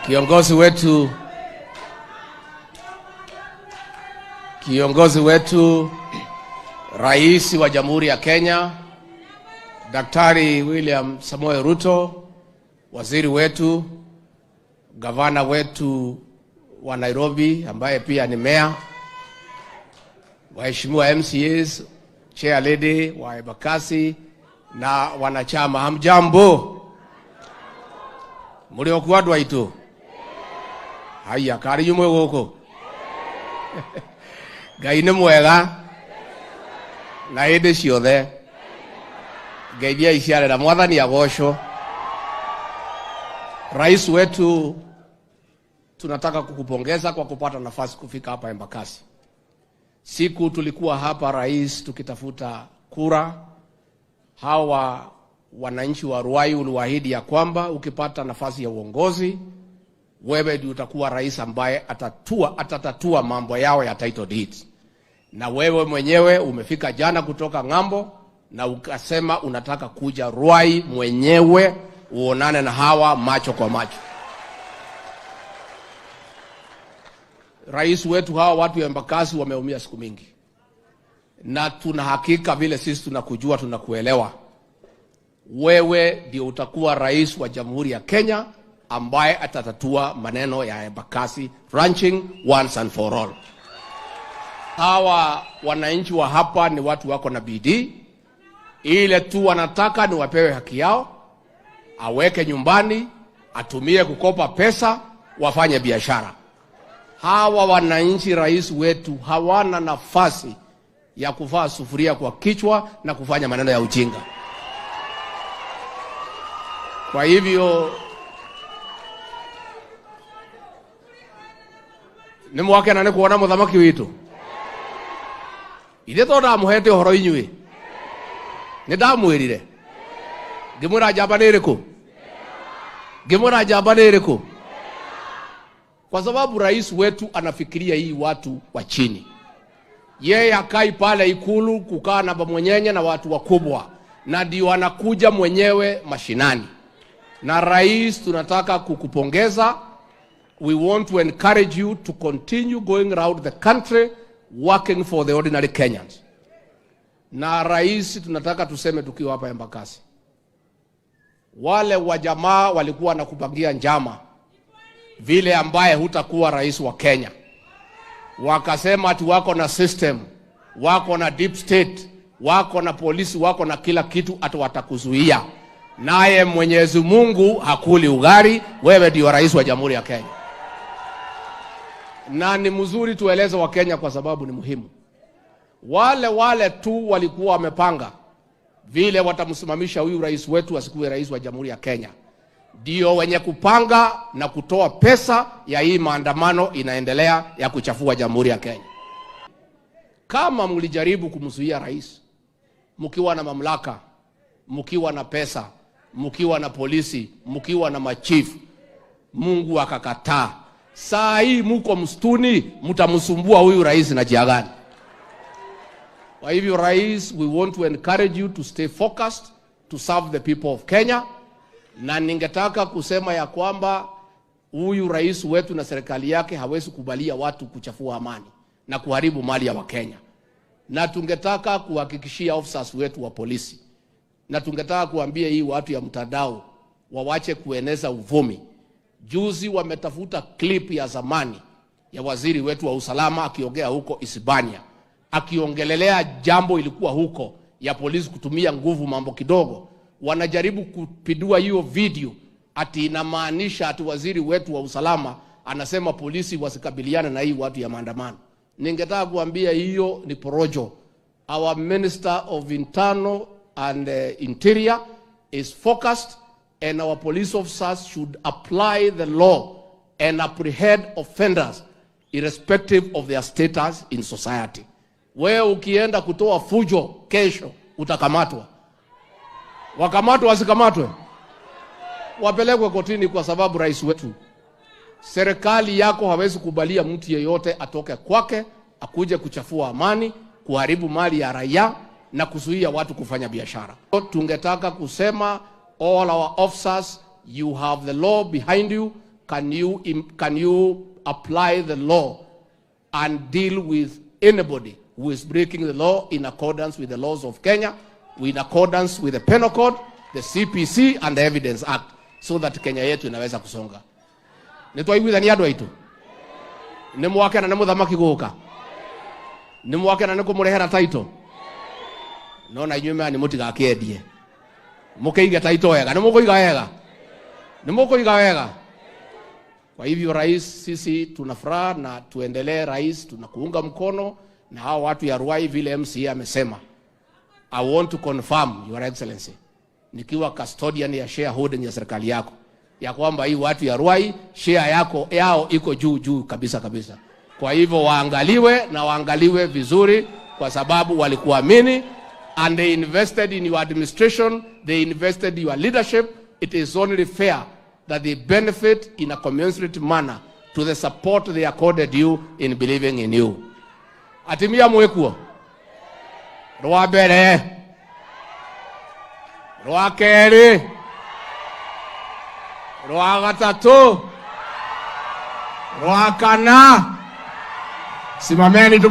Kiongozi wetu Rais wa Jamhuri ya Kenya Daktari William Samoei Ruto, waziri wetu, gavana wetu wa Nairobi ambaye pia ni mayor, waheshimiwa MCAs, chair lady wa Embakasi na wanachama, hamjambo? Muri okuadwa itu haya kari yumwe goko gaine mwega na ende ciothe geithia iciare na mwathani agocwo. Rais wetu, tunataka kukupongeza kwa kupata nafasi kufika hapa Embakasi. Siku tulikuwa hapa rais tukitafuta kura, hawa wananchi wa Ruai uliwaahidi ya kwamba ukipata nafasi ya uongozi wewe ndio utakuwa rais ambaye atatatua mambo yao ya title deeds. Na wewe mwenyewe umefika jana kutoka ng'ambo na ukasema unataka kuja Ruai mwenyewe uonane na hawa macho kwa macho. Rais wetu, hawa watu ya Embakasi wameumia siku mingi, na tuna hakika vile sisi tunakujua, tunakuelewa, wewe ndio utakuwa rais wa Jamhuri ya Kenya ambaye atatatua maneno ya Embakasi ranching once and for all. Hawa wananchi wa hapa ni watu wako na bidii, ile tu wanataka ni wapewe haki yao, aweke nyumbani, atumie kukopa pesa, wafanye biashara. Hawa wananchi, rais wetu, hawana nafasi ya kuvaa sufuria kwa kichwa na kufanya maneno ya ujinga. Kwa hivyo ni mwake na kuona muthamaki witu ile to ndamuhete horo inyui ni ndamwirire ngimwira njamba niriku kwa sababu rais wetu anafikiria hii watu wa chini. Yeye akai pale Ikulu kukaa na bamwenyenye na watu wakubwa, na ndio anakuja mwenyewe mashinani. Na rais, tunataka kukupongeza. We want to encourage you to continue going around the country working for the ordinary Kenyans. Na rais, tunataka tuseme tukiwa hapa Embakasi, wale wajamaa walikuwa nakupangia njama vile ambaye hutakuwa rais wa Kenya. Wakasema ati wako na system, wako na deep state, wako na polisi, wako na kila kitu, ati watakuzuia. Naye Mwenyezi Mungu hakuli ugari, wewe ndio rais wa Jamhuri ya Kenya. Na ni mzuri tueleze wa Kenya kwa sababu ni muhimu. Wale tu walikuwa wamepanga vile watamsimamisha huyu rais wetu asikuwe rais wa Jamhuri ya Kenya, ndio wenye kupanga na kutoa pesa ya hii maandamano inaendelea ya kuchafua Jamhuri ya Kenya. Kama mlijaribu kumzuia rais, mkiwa na mamlaka, mkiwa na pesa, mkiwa na polisi, mkiwa na machifu, Mungu akakataa. Saa hii mko msituni, mtamsumbua huyu rais na jia gani? Kwa hivyo rais, we want to encourage you to stay focused to serve the people of Kenya. Na ningetaka kusema ya kwamba huyu rais wetu na serikali yake hawezi kubalia watu kuchafua amani na kuharibu mali ya Wakenya. Na tungetaka kuhakikishia officers wetu wa polisi, na tungetaka kuambia hii watu ya mtandao wawache kueneza uvumi. Juzi wametafuta clip ya zamani ya waziri wetu wa usalama akiongea huko Isibania, akiongelelea jambo ilikuwa huko ya polisi kutumia nguvu mambo kidogo. Wanajaribu kupindua hiyo video ati inamaanisha ati waziri wetu wa usalama anasema polisi wasikabiliane na hii watu ya maandamano. Ningetaka kuambia hiyo ni porojo. Our Minister of Internal and Interior is focused, and our police officers should apply the law and apprehend offenders irrespective of their status in society. Wewe ukienda kutoa fujo kesho utakamatwa. Wakamatwa wasikamatwe, wapelekwe kotini, kwa sababu rais wetu, serikali yako hawezi kubalia mtu yeyote atoke kwake akuje kuchafua amani, kuharibu mali ya raia na kuzuia watu kufanya biashara. Tungetaka kusema all our officers, you have the law behind you can you apply the law and deal with anybody who is breaking the law in accordance with the laws of Kenya, in accordance with the Penal Code, the CPC and the Evidence Act, so that Kenya yetu inaweza kusonga. Nitwaiguithania andu aitu. Nimwake na nimuthamaki guka. Nimwake na nikumurehera taito. No na inyume ni mutigakiendie. Mukiige taito wega, nimukuiga wega. Nimukuiga wega. Kwa hivyo rais, sisi tunafuraha na tuendelee rais, tunakuunga mkono na hao watu ya Ruai vile MCA amesema. I want to confirm, Your Excellency, nikiwa custodian ya shareholding ya serikali yako, ya kwamba hii watu ya Ruai share yao iko juu kabisa kabisa. Kwa hivyo waangaliwe vizuri, kwa sababu walikuamini and they invested in your administration, they invested in your leadership. It is only fair that they benefit in a commensurate manner to the support they accorded you in believing in you. Atimia mwekuo. Rwa mbere. Rwa keri. Rwa gatatu. Rwa kana. Simameni tu.